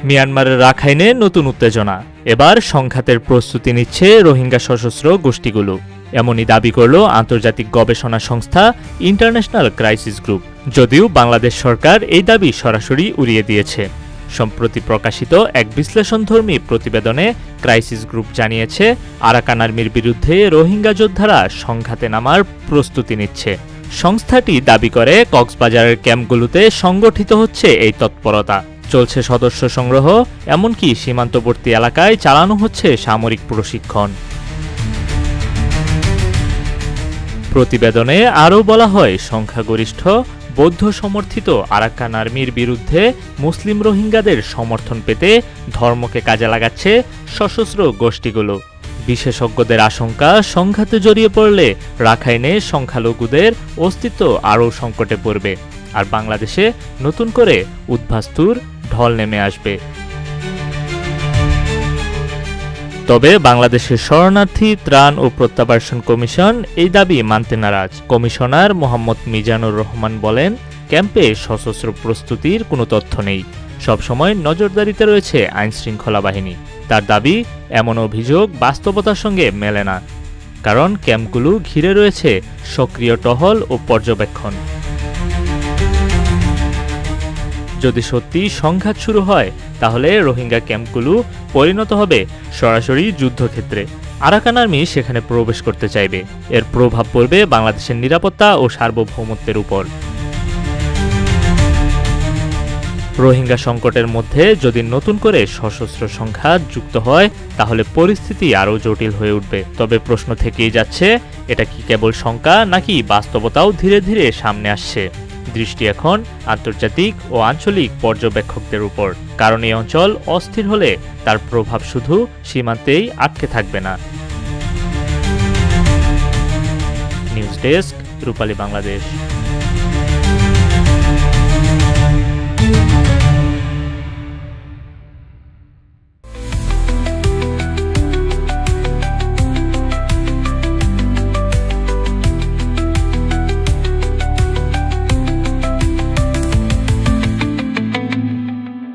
মিয়ানমারের রাখাইনে নতুন উত্তেজনা, এবার সংঘাতের প্রস্তুতি নিচ্ছে রোহিঙ্গা সশস্ত্র গোষ্ঠীগুলো। এমনই দাবি করল আন্তর্জাতিক গবেষণা সংস্থা ইন্টারন্যাশনাল ক্রাইসিস গ্রুপ। যদিও বাংলাদেশ সরকার এই দাবি সরাসরি উড়িয়ে দিয়েছে। সম্প্রতি প্রকাশিত এক বিশ্লেষণধর্মী প্রতিবেদনে ক্রাইসিস গ্রুপ জানিয়েছে, আরাকান আর্মির বিরুদ্ধে রোহিঙ্গা যোদ্ধারা সংঘাতে নামার প্রস্তুতি নিচ্ছে। সংস্থাটি দাবি করে কক্সবাজারের ক্যাম্পগুলোতে সংগঠিত হচ্ছে এই তৎপরতা, চলছে সদস্য সংগ্রহ, এমনকি সীমান্তবর্তী এলাকায় চালানো হচ্ছে সামরিক প্রশিক্ষণ। প্রতিবেদনে আরও বলা হয়, সংখ্যাগরিষ্ঠ বৌদ্ধ সমর্থিত আরাকান আর্মির বিরুদ্ধে মুসলিম রোহিঙ্গাদের সমর্থন পেতে ধর্মকে কাজে লাগাচ্ছে সশস্ত্র গোষ্ঠীগুলো। বিশেষজ্ঞদের আশঙ্কা, সংঘাতে জড়িয়ে পড়লে রাখাইনে সংখ্যালঘুদের অস্তিত্ব আরও সংকটে পড়বে, আর বাংলাদেশে নতুন করে উদ্বাস্তুর ঢল নেমে আসবে। তবে বাংলাদেশের শরণার্থী ত্রাণ ও প্রত্যাবাসন কমিশন এই দাবি মানতে নারাজ। কমিশনার মোহাম্মদ মিজানুর রহমান বলেন, ক্যাম্পে সশস্ত্র প্রস্তুতির কোনো তথ্য নেই, সবসময় নজরদারিতে রয়েছে আইনশৃঙ্খলা বাহিনী। তার দাবি, এমন অভিযোগ বাস্তবতার সঙ্গে মেলে না, কারণ ক্যাম্পগুলো ঘিরে রয়েছে সক্রিয় টহল ও পর্যবেক্ষণ। যদি সত্যি সংঘাত শুরু হয়, তাহলে রোহিঙ্গা ক্যাম্পগুলো পরিণত হবে সরাসরি যুদ্ধক্ষেত্রে। আরাকান আর্মি সেখানে প্রবেশ করতে চাইবে, এর প্রভাব পড়বে বাংলাদেশের নিরাপত্তা ও সার্বভৌমত্বের উপর। রোহিঙ্গা সংকটের মধ্যে যদি নতুন করে সশস্ত্র সংঘাত যুক্ত হয়, তাহলে পরিস্থিতি আরও জটিল হয়ে উঠবে। তবে প্রশ্ন থেকেই যাচ্ছে, এটা কি কেবল শঙ্কা, নাকি বাস্তবতাও ধীরে ধীরে সামনে আসছে? দৃষ্টি এখন আন্তর্জাতিক ও আঞ্চলিক পর্যবেক্ষকদের উপর, কারণ এই অঞ্চল অস্থির হলে তার প্রভাব শুধু সীমান্তেই আটকে থাকবে না। নিউজ ডেস্ক, রূপালী বাংলাদেশ।